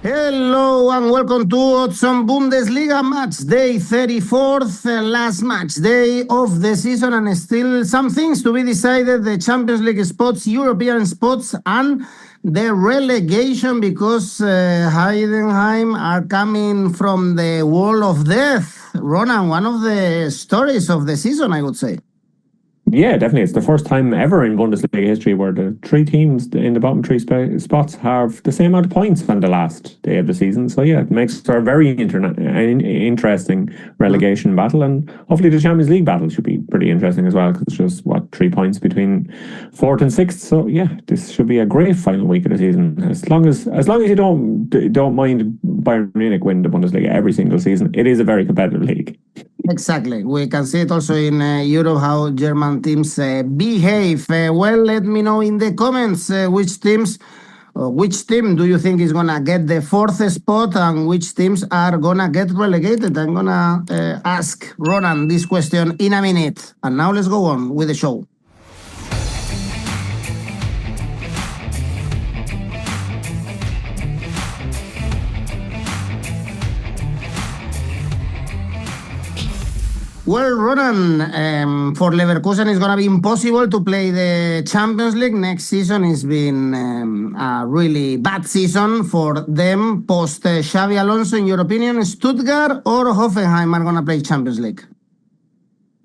Hello and welcome to Odds on Bundesliga Matchday 34th, last match day of the season, and still some things to be decided: the Champions League spots, European spots, and the relegation, because Heidenheim are coming from the wall of death. Ronan, one of the stories of the season, I would say. Yeah, definitely. It's the first time ever in Bundesliga history where the three teams in the bottom three spots have the same amount of points on the last day of the season. So yeah, it makes for a very interesting relegation battle, and hopefully the Champions League battle should be pretty interesting as well, because it's just 3 points between 4th and 6th. So yeah, this should be a great final week of the season. As long as you don't mind Bayern Munich win the Bundesliga every single season, it is a very competitive league. Exactly. We can see it also in Europe, how German teams behave. Well, let me know in the comments which team do you think is going to get the 4th spot and which teams are going to get relegated. I'm going to ask Ronan this question in a minute. And now let's go on with the show. Well, Ronan, for Leverkusen, it's going to be impossible to play the Champions League. Next season has been a really bad season for them post Xabi Alonso. In your opinion, Stuttgart or Hoffenheim are going to play Champions League?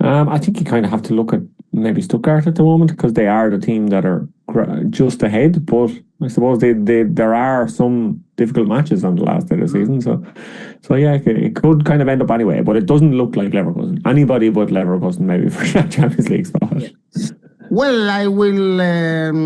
I think you kind of have to look at maybe Stuttgart at the moment, because they are the team that are just ahead. But I suppose there are some difficult matches on the last day of the season. So yeah, it could kind of end up anyway. But it doesn't look like Leverkusen. Anybody but Leverkusen maybe for that Champions League spot. Yeah. Well, I will.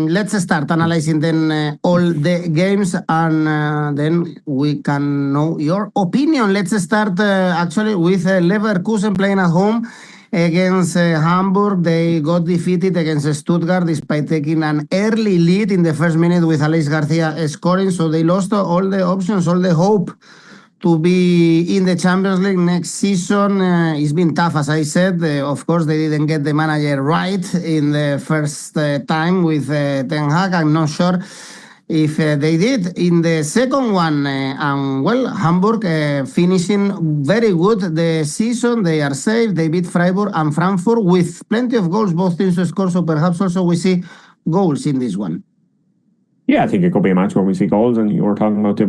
Let's start analyzing then all the games, and then we can know your opinion. Let's start actually with Leverkusen playing at home against Hamburg. They got defeated against Stuttgart despite taking an early lead in the first minute with 𝐜𝐭𝐴𝐧𝐧𝐽 scoring. So they lost all the options, all the hope to be in the Champions League next season. It's been tough, as I said. Of course, they didn't get the manager right in the first time with Ten Hag. I'm not sure if they did in the second one. And well, Hamburg finishing very good the season. They are safe. They beat Freiburg and Frankfurt with plenty of goals, both teams to score. So perhaps also we see goals in this one. Yeah, I think it could be a match where we see goals. And you were talking about the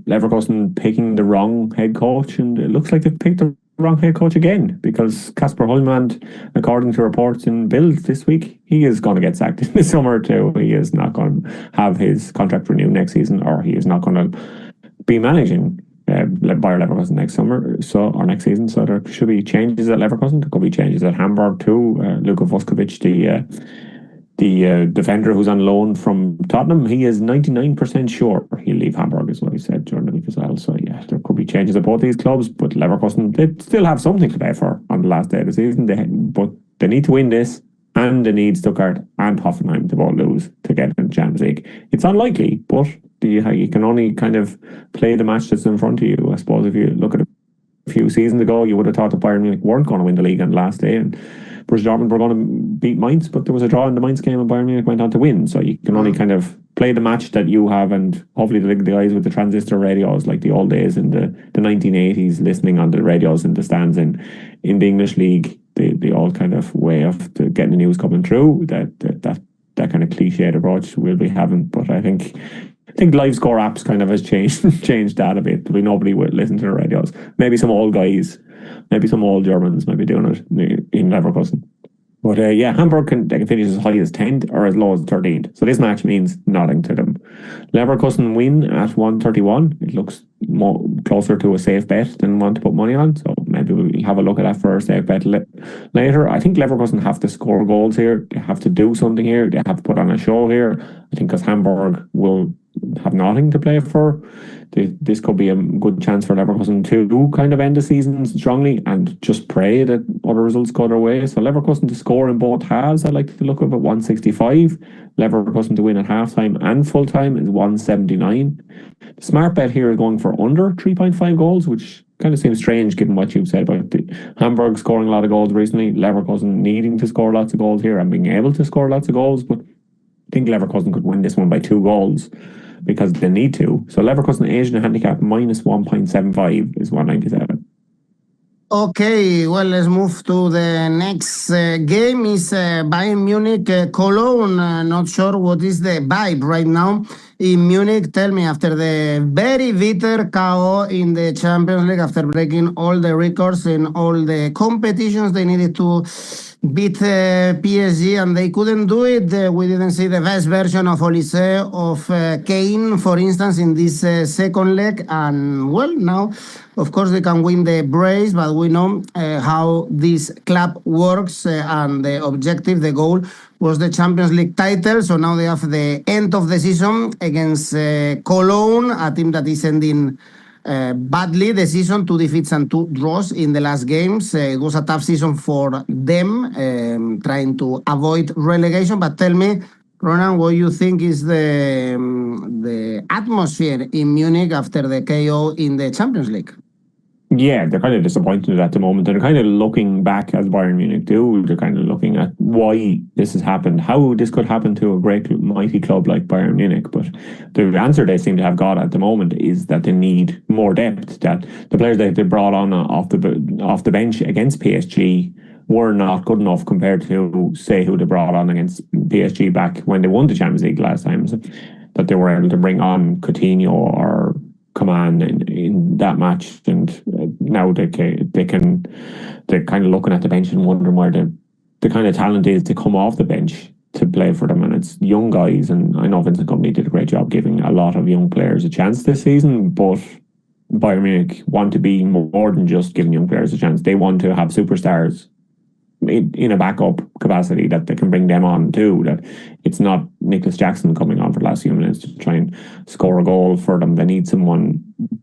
Leverkusen picking the wrong head coach, and it looks like they've picked the wrong head coach again, because Kasper Hjulmand, according to reports in Bild this week, he is going to get sacked in the summer too. He is not going to have his contract renewed next season, or he is not going to be managing Bayer Leverkusen next season. So there should be changes at Leverkusen. There could be changes at Hamburg too. 𝗀𝗏𝗏𝗏, the defender who's on loan from Tottenham, he is 99% sure he'll leave Hamburg, is what he said during the week as well. So yeah, there could be changes at both these clubs, but Leverkusen, they still have something to play for on the last day of the season. But they need to win this, and they need Stuttgart and Hoffenheim to both lose to get in the Champions League. It's unlikely, but you can only kind of play the match that's in front of you. I suppose if you look at it a few seasons ago, you would have thought that Bayern Munich weren't going to win the league on the last day, and Borussia Dortmund were going to beat Mainz, but there was a draw in the Mainz game and Bayern Munich went on to win. So you can only kind of play the match that you have, and hopefully the guys with the transistor radios, like the old days in the 1980s, listening on the radios in the stands in the English league, the old kind of way of getting the news coming through, that kind of cliched approach we'll be having. But I think live score apps kind of has changed that a bit. There'll be nobody will listen to the radios. Maybe some old guys, maybe some old Germans might be doing it in Leverkusen. But yeah, Hamburg can finish as high as 10th or as low as 13th. So this match means nothing to them. Leverkusen win at 131. It looks closer to a safe bet than one to put money on. So maybe we'll have a look at that for a safe bet later. I think Leverkusen have to score goals here. They have to do something here. They have to put on a show here. I think because Hamburg will have nothing to play for, this could be a good chance for Leverkusen to kind of end the season strongly and just pray that other results go their way. So Leverkusen to score in both halves, I like to look up at 165. Leverkusen to win at half-time and full-time is 179. The smart bet here is going for under 3.5 goals, which kind of seems strange given what you've said about Hamburg scoring a lot of goals recently, Leverkusen needing to score lots of goals here and being able to score lots of goals. But I think Leverkusen could win this one by 2 goals. because they need to. So Leverkusen Asian handicap minus 1.75 is 197. Okay, well, let's move to the next game. Is Bayern Munich Cologne. Not sure what is the vibe right now in Munich. Tell me, after the very bitter KO in the Champions League, after breaking all the records in all the competitions, they needed to beat PSG and they couldn't do it. We didn't see the best version of 𝗲𝗟𝗍, of Kane, for instance, in this second leg. And well, now, of course, they can win the brace, but we know how this club works, and the objective, the goal, was the Champions League title. So now they have the end of the season against Cologne, a team that is ending badly the season, 2 defeats and 2 draws in the last games. It was a tough season for them, trying to avoid relegation. But tell me, Ronan, what you think is the atmosphere in Munich after the KO in the Champions League? Yeah, they're kind of disappointed at the moment. They're kind of looking back, as Bayern Munich do. They're kind of looking at why this has happened, how this could happen to a great, mighty club like Bayern Munich. But the answer they seem to have got at the moment is that they need more depth, that the players that they brought on off the bench against PSG were not good enough compared to, say, who they brought on against PSG back when they won the Champions League last time. So that they were able to bring on 𝐻𝐞𝐿 or Coman in that match, and now they're kind of looking at the bench and wondering where the kind of talent is to come off the bench to play for them. And it's young guys, and I know Vincent Kompany did a great job giving a lot of young players a chance this season, but Bayern Munich want to be more than just giving young players a chance. They want to have superstars in a backup capacity that they can bring them on too, that it's not Nicholas Jackson coming on for the last few minutes to try and score a goal for them. They need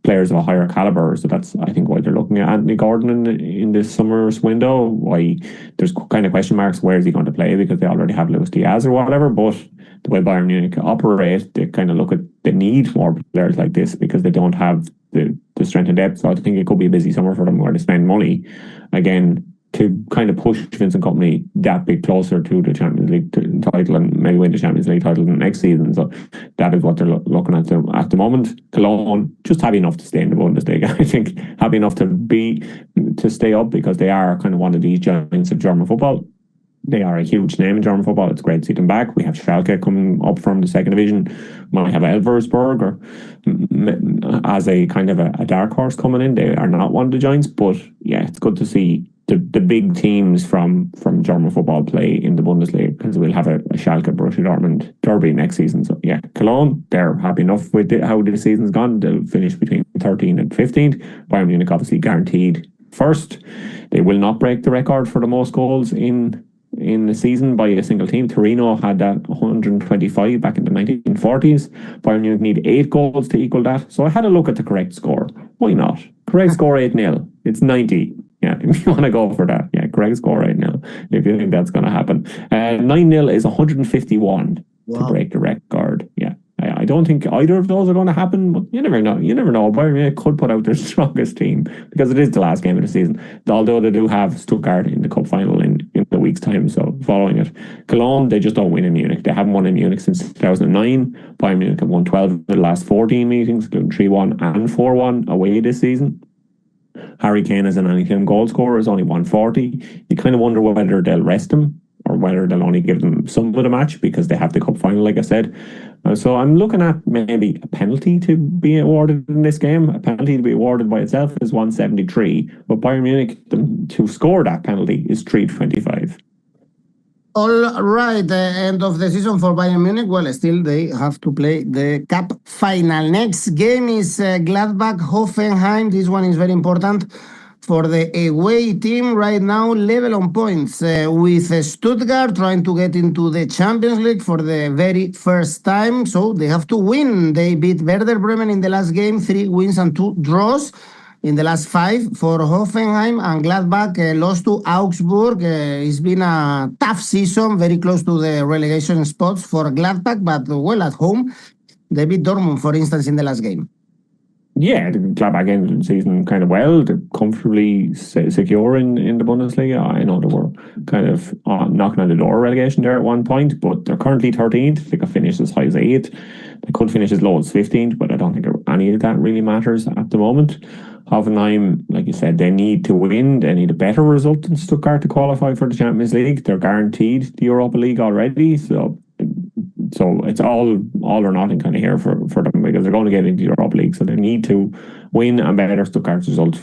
players of a higher calibre. So that's, I think, why they're looking at Anthony Gordon in this summer's window, why there's kind of question marks, where is he going to play, because they already have Luis Diaz or whatever. But the way Bayern Munich operate, they kind of look at, they need more players like this because they don't have the strength and depth. So I think it could be a busy summer for them where they spend money again to kind of push Vincent Kompany that bit closer to the Champions League title and maybe win the Champions League title next season. So that is what they're looking at the moment. Cologne, just happy enough to stay in the Bundesliga. I think happy enough to stay up, because they are kind of one of these giants of German football. They are a huge name in German football. It's great to see them back. We have Schalke coming up from the second division. Might have Wolfsburg as a kind of a dark horse coming in. They are not one of the giants, but yeah, it's good to see the big teams from German football play in the Bundesliga, because we'll have a Schalke Borussia Dortmund derby next season. So yeah, Cologne, they're happy enough with how the season's gone. They'll finish between 13th and 15th. Bayern Munich obviously guaranteed first. They will not break the record for the most goals in the season by a single team. Torino had that 125 back in the 1940s. Bayern Munich need 8 goals to equal that. So I had a look at the correct score. Why not? Correct score 8-0. It's 90. Yeah, if you want to go for that. Yeah, correct score 8-0. If you think that's going to happen. 9-0 is 151 to break the record. Yeah. I don't think either of those are going to happen, but you never know. You never know. Bayern Munich could put out their strongest team, because it is the last game of the season. Although they do have Stuttgart in the cup final in a week's time, so following it. Cologne, they just don't win in Munich. They haven't won in Munich since 2009. Bayern Munich have won 12 of the last 14 meetings, including 3-1 and 4-1 away this season. Harry Kane as an anytime goal scorer is only 140. You kind of wonder whether they'll rest him or whether they'll only give them some of the match, because they have the cup final, like I said. So I'm looking at maybe a penalty to be awarded in this game. A penalty to be awarded by itself is 173, but Bayern Munich to score that penalty is 325. All right, the end of the season for Bayern Munich. Well, still they have to play the cup final. Next game is Gladbach Hoffenheim. This one is very important for the away team right now, level on points with Stuttgart trying to get into the Champions League for the very first time. So they have to win. They beat Werder Bremen in the last game, 3 wins and 2 draws in the last 5 for Hoffenheim. And Gladbach lost to Augsburg. It's been a tough season, very close to the relegation spots for Gladbach, but well, at home, they beat Dortmund, for instance, in the last game. Yeah, the Gladbach ended the season kind of well. They're comfortably secure in the Bundesliga. I know they were kind of knocking on the door of relegation there at one point, but they're currently 13th. They could finish as high as 8th. They could finish as low as 15th, but I don't think any of that really matters at the moment. Hoffenheim, like you said, they need to win. They need a better result than Stuttgart to qualify for the Champions League. They're guaranteed the Europa League already, so it's all or nothing kind of here for them, because they're going to get into the Europa League, so they need to win a better Stuttgart result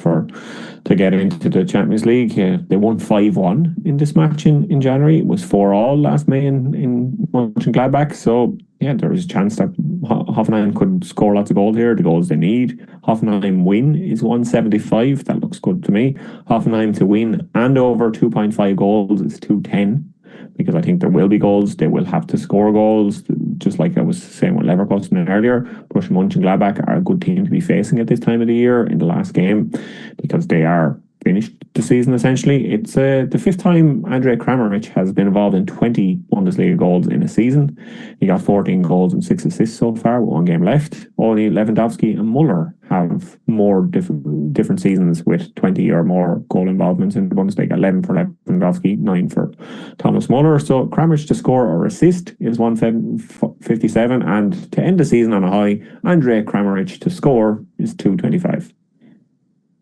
to get into the Champions League. They won 5-1 in this match in January. It was 4-4 last May in Mönchengladbach. So yeah, there is a chance that Hoffenheim could score lots of goals here, the goals they need. Hoffenheim win is 175. That looks good to me. Hoffenheim to win and over 2.5 goals is 210. Because I think there will be goals. They will have to score goals, just like I was saying with Leverkusen earlier. Borussia Mönchengladbach are a good team to be facing at this time of the year in the last game, because they are finished the season essentially. It's the fifth time Andrej Kramaric has been involved in 20 Bundesliga goals in a season. He got 14 goals and 6 assists so far with one game left. Only Lewandowski and Muller have more different seasons with 20 or more goal involvements in the Bundesliga. 11 for Lewandowski, 9 for Thomas Muller. So Kramaric to score or assist is 157, and to end the season on a high, Andrej Kramaric to score is 225.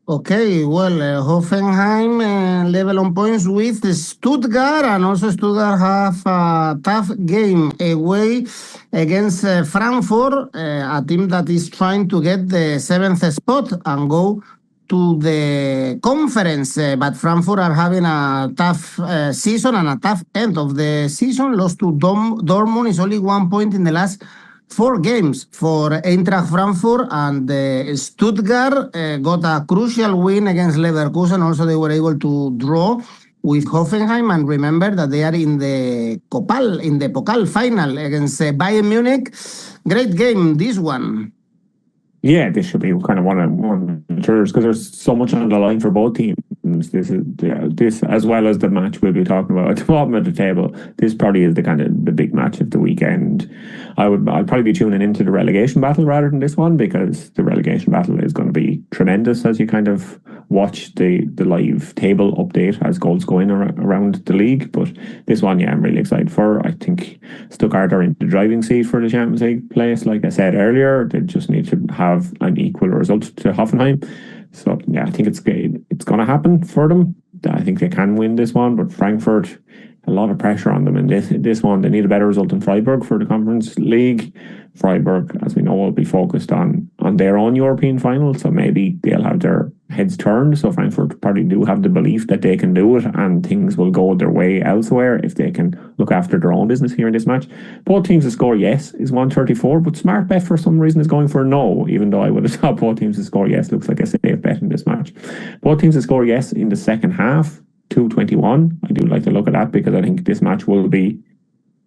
Okay, well, Hoffenheim level on points with Stuttgart, and also Stuttgart have a tough game away against Frankfurt, a team that is trying to get the 7th spot and go to the conference. But Frankfurt are having a tough season and a tough end of the season. Lost to Dortmund is only 1 point in the last 4 games for Eintracht Frankfurt, and Stuttgart got a crucial win against Leverkusen. Also, they were able to draw with Hoffenheim, and remember that they are in the Pokal final against Bayern Munich. Great game, this one. Yeah, this should be kind of one of the tours, because there's so much on the line for both teams. This as well as the match we'll be talking about at the bottom of the table. This probably is the big match of the weekend. I'd probably be tuning into the relegation battle rather than this one, because the relegation battle is going to be tremendous as you kind of watch the live table update as goals go in around the league. But this one, yeah, I'm really excited for. I think Stuttgart are in the driving seat for the Champions League place. Like I said earlier, they just need to have an equal result to Hoffenheim. So yeah, I think it's going to happen for them. I think they can win this one, but Frankfurt, a lot of pressure on them in this one. They need a better result than Freiburg for the Conference League. Freiburg, as we know, will be focused on their own European final, so maybe they'll have their heads turned. So Frankfurt probably do have the belief that they can do it, and things will go their way elsewhere if they can look after their own business here in this match. Both teams to score yes is 134, but smart bet for some reason is going for no, even though I would have thought both teams to score yes looks like a safe bet in this match. Both teams to score yes in the second half, 221. I do like to look at that, because I think this match will be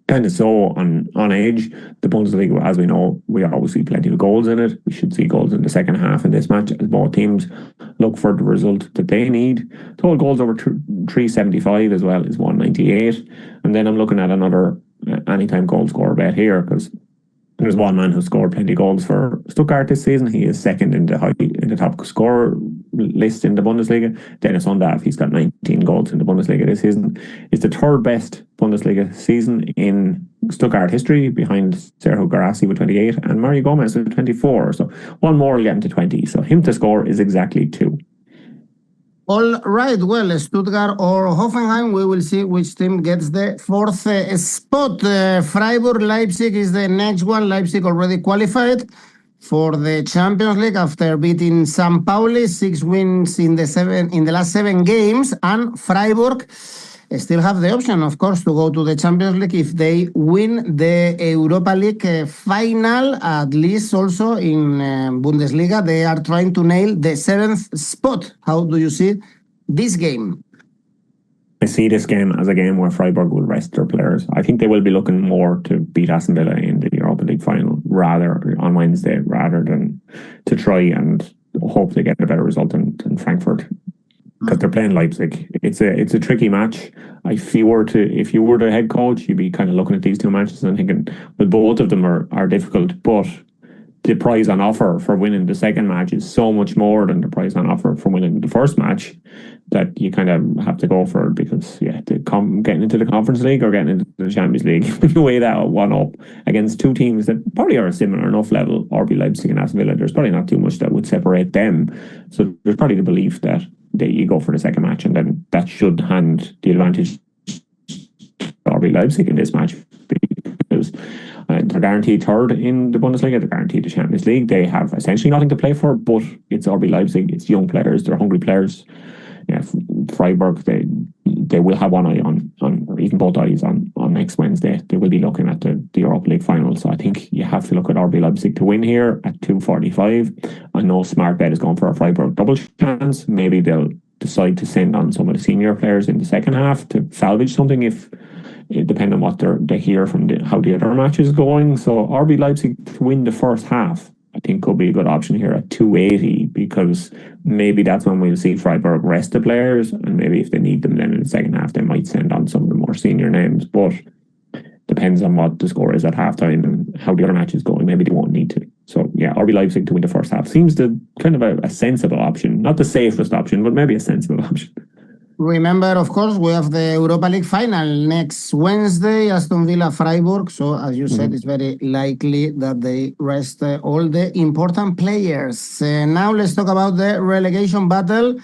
kind of so on edge. The Bundesliga, as we know, we always see plenty of goals in it. We should see goals in the second half in this match, as both teams look for the result that they need. Total goals over 375 as well is 198. And then I'm looking at another anytime goal scorer bet here, because there's one man who scored plenty of goals for Stuttgart this season. He is second in the top scorer list in the Bundesliga. Dennis Undav, he's got 19 goals in the Bundesliga this season. It's the third best Bundesliga season in Stuttgart history, behind Sergio Guarassi with 28 and Mario Gomez with 24. So one more will get him to 20. So him to score is exactly 2. All right, well, Stuttgart or Hoffenheim, we will see which team gets the 4th spot. Freiburg Leipzig is the next one. Leipzig already qualified for the Champions League after beating Pauli, 6 wins in the last 7 games, and Freiburg still have the option, of course, to go to the Champions League if they win the Europa League final. At least also in Bundesliga, they are trying to nail the 7th spot. How do you see this game? I see this game as a game where Freiburg will rest their players. I think they will be looking more to beat Aston Villa in the Europa League final on Wednesday, rather than to try and hope they get a better result than Frankfurt, because they're playing Leipzig. It's a tricky match. If you were the head coach, you'd be kind of looking at these two matches and thinking, well, both of them are difficult, but the prize on offer for winning the second match is so much more than the prize on offer for winning the first match that you kind of have to go for it, because getting into the Conference League or getting into the Champions League, when you weigh that one up against two teams that probably are a similar enough level, RB Leipzig and Aston Villa, there's probably not too much that would separate them. So there's probably the belief that you go for the second match, and then that should hand the advantage to RB Leipzig in this match, because they're guaranteed third in the Bundesliga, they're guaranteed the Champions League. They have essentially nothing to play for, but it's RB Leipzig, it's young players, they're hungry players. Yeah, Freiburg, they will have one eye on, or even both eyes on next Wednesday. They will be looking at the Europa League final. So I think you have to look at RB Leipzig to win here at 2.45. I know smart bet is going for a Freiburg double chance. Maybe they'll decide to send on some of the senior players in the second half to salvage something, if depending on what they hear from how the other match is going. So RB Leipzig to win the first half, I think, could be a good option here at 2.80, because maybe that's when we'll see Freiburg rest the players, and maybe if they need them then in the second half, they might send on some of the more senior names. But depends on what the score is at halftime and how the other match is going. Maybe they won't need to. So yeah, RB Leipzig to win the first half seems to kind of a sensible option. Not the safest option, but maybe a sensible option. Remember, of course, we have the Europa League final next Wednesday, Aston Villa Freiburg. So, as you said, it's very likely that they rest all the important players. Now let's talk about the relegation battle.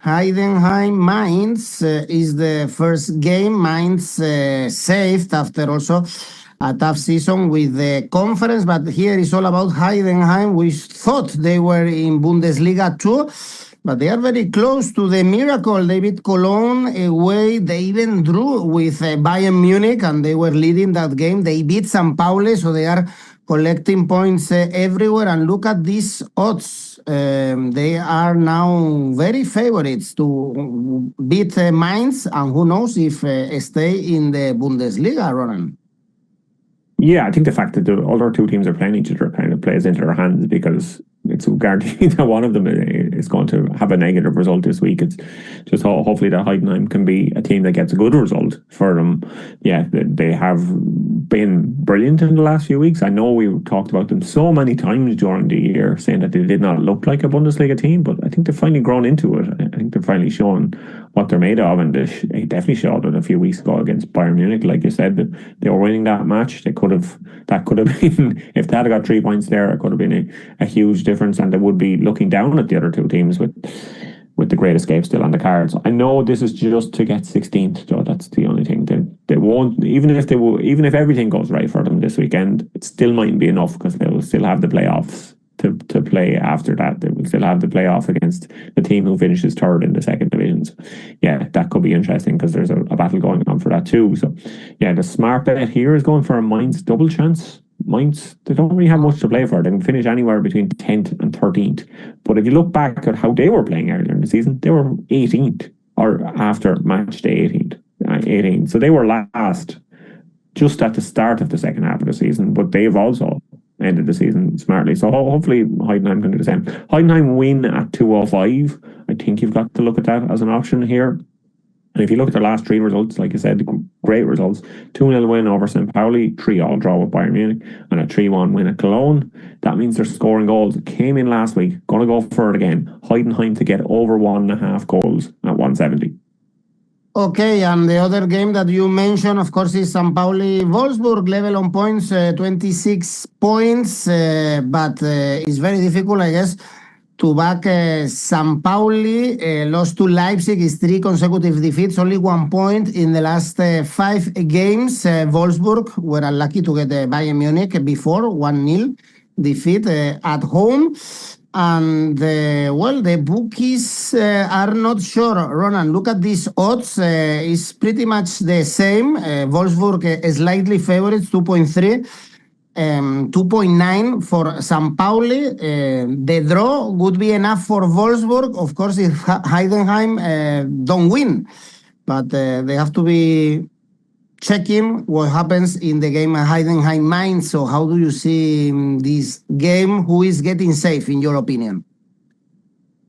Heidenheim Mainz is the first game. Mainz saved after also a tough season with the conference, but here is all about Heidenheim. We thought they were in Bundesliga too, but they are very close to the miracle. They beat Cologne away. They even drew with Bayern Munich, and they were leading that game. They beat Pauli, so they are collecting points everywhere. And look at these odds. They are now very favorites to beat Mainz, and who knows if stay in the Bundesliga, Ronan. Yeah, I think the fact that the other two teams are playing each other kind of plays into their hands, because it's guaranteed that one of them is going to have a negative result this week. It's just hopefully that Heidenheim can be a team that gets a good result for them. Yeah, they have been brilliant in the last few weeks. I know we talked about them so many times during the year, saying that they did not look like a Bundesliga team, but I think they've finally grown into it. I think they're finally showing what they're made of, and they definitely showed it a few weeks ago against Bayern Munich. Like you said, they were winning that match. That could have been, if they had got 3 points there, it could have been a huge difference, and they would be looking down at the other two teams with the Great Escape still on the cards. I know this is just to get 16th, though. That's the only thing. They won't, even if everything goes right for them this weekend, it still mightn't be enough, because they will still have the playoffs to play after that. They will still have the playoff against the team who finishes third in the second division. So, yeah, that could be interesting, because there's a battle going on for that too. So yeah, the smart bet here is going for a Mainz double chance. Mainz, they don't really have much to play for. They can finish anywhere between 10th and 13th. But if you look back at how they were playing earlier in the season, they were 18th, or after Matchday 18th. So they were last just at the start of the second half of the season, but they've also ended the season smartly. So hopefully Heidenheim can do the same. Heidenheim win at 2.05. I think you've got to look at that as an option here. And if you look at their last three results, like I said, great results. 2-0 win over Pauli, 3-3 draw with Bayern Munich, and a 3-1 win at Cologne. That means they're scoring goals. It came in last week. Going to go for it again. Heidenheim to get over 1.5 goals at 170. Okay, and the other game that you mentioned, of course, is Pauli Wolfsburg, level on points, 26 points, but it's very difficult, I guess, to back Pauli. Lost to Leipzig is 3 consecutive defeats, only 1 point in the last 5 games. Wolfsburg were unlucky to get Bayern Munich before, 1-0 defeat at home. And, the bookies are not sure. Ronan, look at these odds. It's pretty much the same. Wolfsburg is slightly favorites, 2.3. 2.9 for Pauli. The draw would be enough for Wolfsburg, of course, if Heidenheim don't win. But they have to be checking what happens in the game at Heidenheim Mainz. So how do you see this game? Who is getting safe, in your opinion?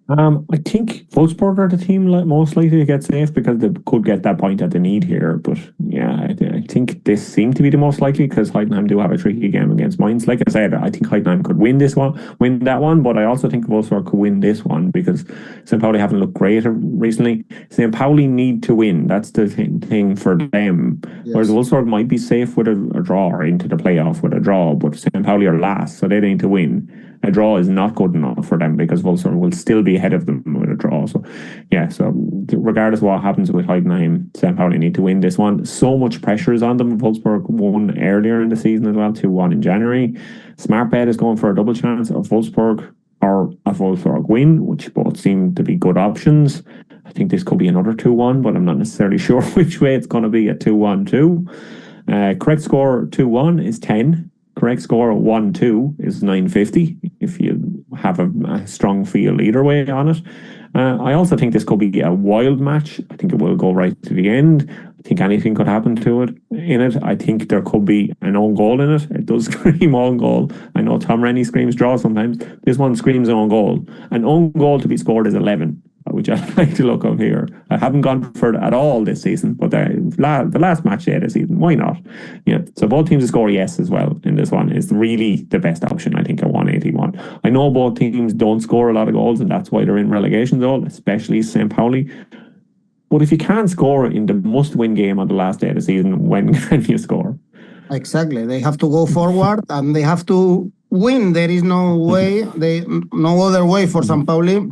I think Wolfsburg are the team most likely to get safe, because they could get that point that they need here. But yeah, I think think this seemed to be the most likely because Heidenheim do have a tricky game against Mainz. Like I said, I think Heidenheim could win that one, but I also think Wolfsburg could win this one because St. Pauli haven't looked great recently. St. Pauli need to win. That's the thing for them. Yes. Whereas Wolfsburg might be safe with a draw or into the playoff with a draw, but St. Pauli are last, so they need to win. A draw is not good enough for them because Wolfsburg will still be ahead of them with a draw. So, yeah, so regardless of what happens with Heidenheim, St. Pauli need to win this one. So much pressure is on them. Wolfsburg won earlier in the season as well, 2-1 in January. Smart bet is going for a double chance of Wolfsburg or a Wolfsburg win, which both seem to be good options. I think this could be another 2-1, but I'm not necessarily sure which way it's going to be, a 2-1-2. Correct score 2-1 is 10. Correct score 1-2 is 950 if you have a strong feel either way on it. I also think this could be a wild match. I think it will go right to the end. I think anything could happen to it in it. I think there could be an own goal in it. It does scream own goal. I know Tom Rennie screams draw sometimes. This one screams own goal. An own goal to be scored is 11. Which I like to look up here. I haven't gone for it at all this season, but the last match day of the season, why not? Yeah. So both teams to score yes as well in this one is really the best option, I think, at 181. I know both teams don't score a lot of goals, and that's why they're in relegation zone, especially St. Pauli. But if you can't score in the must-win game on the last day of the season, when can you score? Exactly. They have to go forward and they have to win. There is no way, no other way for St. Pauli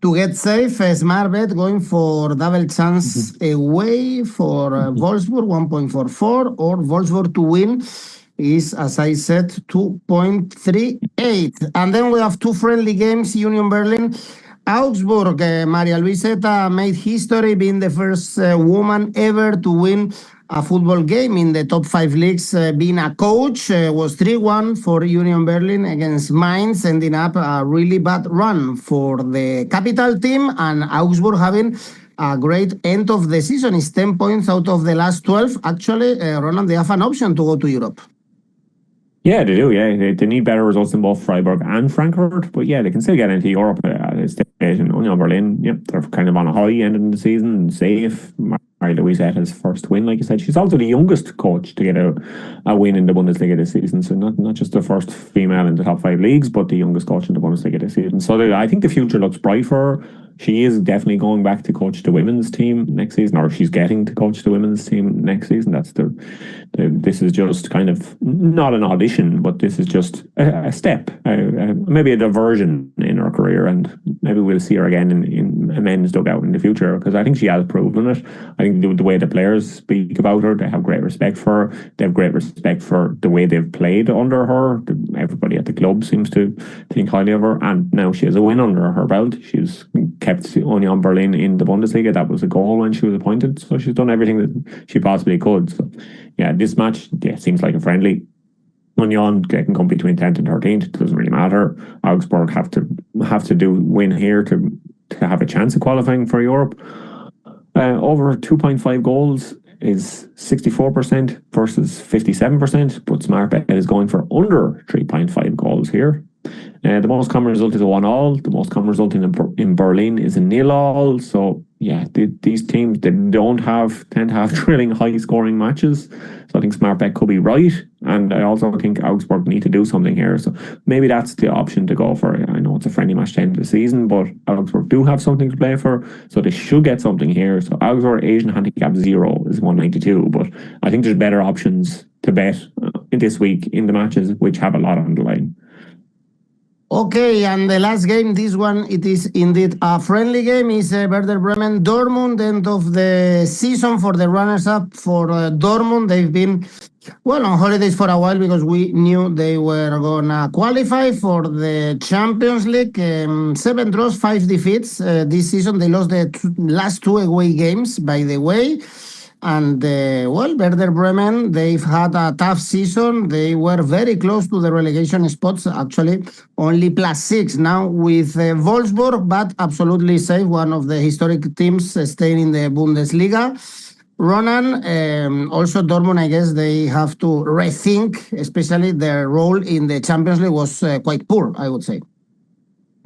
to get safe. Smart bet going for double chance away for Wolfsburg 1.44, or Wolfsburg to win is, as I said, 2.38. And then we have two friendly games. Union Berlin, Augsburg. Maria Luiseta made history being the first woman ever to win a football game in the top 5 leagues. Being a coach was 3-1 for Union Berlin against Mainz, ending up a really bad run for the capital team, and Augsburg having a great end of the season. Is 10 points out of the last 12. Actually, Ronan, they have an option to go to Europe. Yeah, they do. Yeah, they need better results than both Freiburg and Frankfurt, but yeah, they can still get into Europe at this stage. And Union Berlin, yeah, they're kind of on a high end of the season, safe. Maria Luiseta's first win, like you said. She's also the youngest coach to get a win in the Bundesliga this season. So not just the first female in the top 5 leagues, but the youngest coach in the Bundesliga this season. So I think the future looks bright for her. She is definitely going back to coach the women's team next season, or she's getting to coach the women's team next season. That's this is just kind of not an audition, but this is just a step, maybe a diversion in her career, and maybe we'll see her again in a men's dugout in the future, because I think she has proven it. I think the way the players speak about her, they have great respect for her. They have great respect for the way they've played under her. Everybody at the club seems to think highly of her, and now she has a win under her belt. She's kept Union Berlin in the Bundesliga. That was a goal when she was appointed, so she's done everything that she possibly could. So yeah, this match seems like a friendly. Union can come between 10th and 13th. It doesn't really matter. Augsburg have to win here to have a chance of qualifying for Europe. Over 2.5 goals is 64% versus 57%, but Smart Bet is going for under 3.5 goals here. The most common result is a 1-1. The most common result in Berlin is a 0-0. So yeah, these teams, they tend to have thrilling, high-scoring matches. So I think Smart Bet could be right, and I also think Augsburg need to do something here. So maybe that's the option to go for. I know it's a friendly match to end the season, but Augsburg do have something to play for, so they should get something here. So Augsburg Asian handicap 0 is 192, but I think there's better options to bet this week in the matches which have a lot on the line. Okay, and the last game, this one, it is indeed a friendly game, is Werder Bremen Dortmund, end of the season for the runners-up for Dortmund. They've been, on holidays for a while because we knew they were going to qualify for the Champions League. 7 draws, 5 defeats this season. They lost the last 2 away games, by the way. And, Werder Bremen, they've had a tough season. They were very close to the relegation spots, actually, only +6 now with Wolfsburg, but absolutely safe, one of the historic teams staying in the Bundesliga. Ronan, also Dortmund, I guess they have to rethink, especially their role in the Champions League was quite poor, I would say.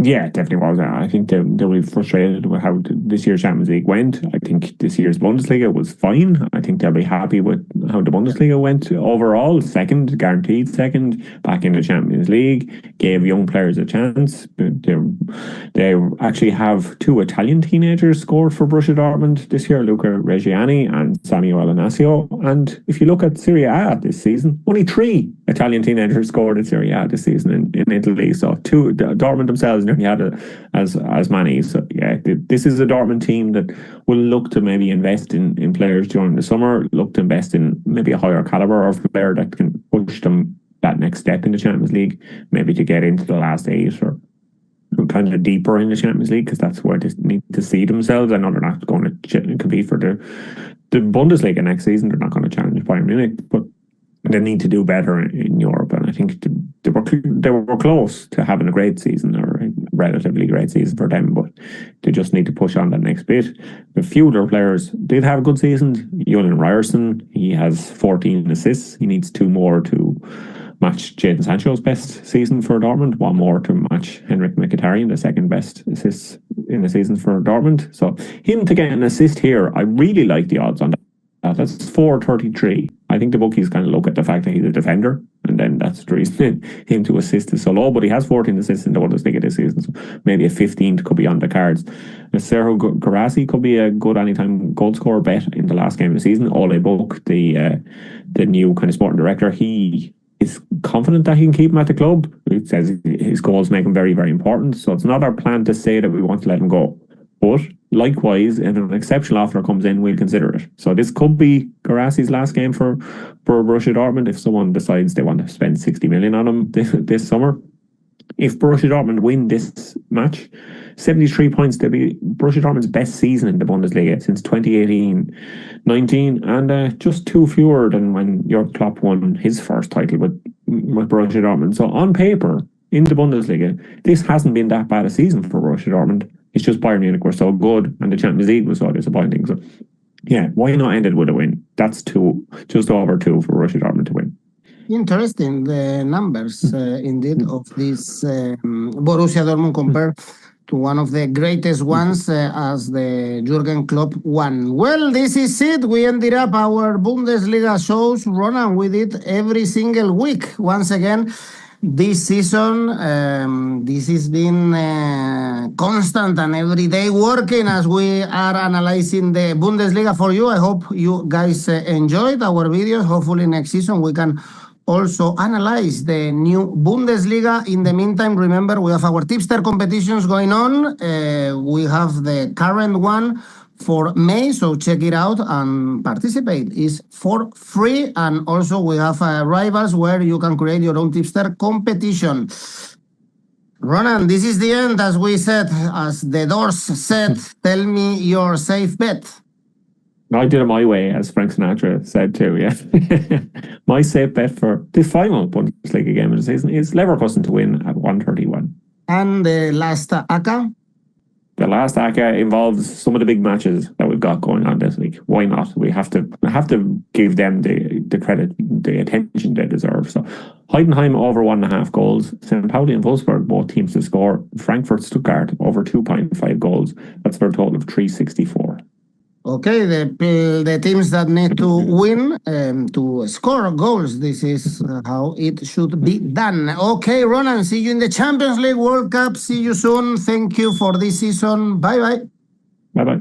Yeah, definitely was. I think they were frustrated with how this year's Champions League went. I think this year's Bundesliga was fine. I think they'll be happy with how the Bundesliga went overall. Second, guaranteed second, back in the Champions League, gave young players a chance. They actually have two Italian teenagers scored for Borussia Dortmund this year, Luca Reggiani and Samuel Inácio. And if you look at Serie A this season, only three Italian teenagers scored in Serie A this season in Italy. So Dortmund themselves nearly had as many. So yeah, this is a Dortmund team that will look to maybe invest in players during the summer, look to invest in maybe a higher caliber of player that can push them that next step in the Champions League, maybe to get into the last eight or kind of deeper in the Champions League, because that's where they need to see themselves. I know they're not going to compete for the Bundesliga next season. They're not going to challenge Bayern Munich, but they need to do better in Europe, and I think they were close to having a great season, or a relatively great season for them, but they just need to push on that next bit. A few of their players did have a good season. Julian Ryerson, he has 14 assists. He needs two more to match Jadon Sancho's best season for Dortmund, one more to match Henrik Mkhitaryan, the second best assists in the season for Dortmund. So him to get an assist here, I really like the odds on that. That's 4.33. I think the bookies kind of look at the fact that he's a defender, and then that's the reason him to assist is so low. But he has 14 assists in the Bundesliga this season, so maybe a 15th could be on the cards. Sergio Guirassy could be a good anytime goal scorer bet in the last game of the season. Ole Book, the new kind of sporting director, he is confident that he can keep him at the club. He says his goals make him very, very important. So it's not our plan to say that we want to let him go. But likewise, if an exceptional offer comes in, we'll consider it. So this could be Guirassy's last game for Borussia Dortmund if someone decides they want to spend 60 million on him this summer. If Borussia Dortmund win this match, 73 points, they'll be Borussia Dortmund's best season in the Bundesliga since 2018-19, and just two fewer than when Jürgen Klopp won his first title with Borussia Dortmund. So on paper, in the Bundesliga, this hasn't been that bad a season for Borussia Dortmund. It's just Bayern Munich were so good and the Champions League was so disappointing. So yeah, why not end it with a win? That's just over two for Borussia Dortmund to win. Interesting, the numbers indeed of this Borussia Dortmund compared to one of the greatest ones as the Jurgen Klopp one. Well, this is it. We ended up our Bundesliga shows, Ronan. We did every single week. Once again, this season, this has been constant and every day working as we are analyzing the Bundesliga for you. I hope you guys enjoyed our videos. Hopefully next season we can also analyze the new Bundesliga. In the meantime, remember, we have our tipster competitions going on. We have the current one for May, so check it out and participate. It's for free, and also we have rivals where you can create your own tipster competition. Ronan, this is the end, as we said, as the doors said. Tell me your safe bet. I did it my way, as Frank Sinatra said too, yeah. My safe bet for this final Bundesliga game of the season is Leverkusen to win at 131. And the last ACCA? The last ACCA involves some of the big matches that we've got going on this week. Why not? We have to give them the credit, the attention they deserve. So Heidenheim over 1.5 goals. St. Pauli and Wolfsburg, both teams to score. Frankfurt, Stuttgart over 2.5 goals. That's for a total of 364. Okay, the teams that need to win to score goals. This is how it should be done. Okay, Ronan, see you in the Champions League World Cup. See you soon. Thank you for this season. Bye-bye. Bye-bye.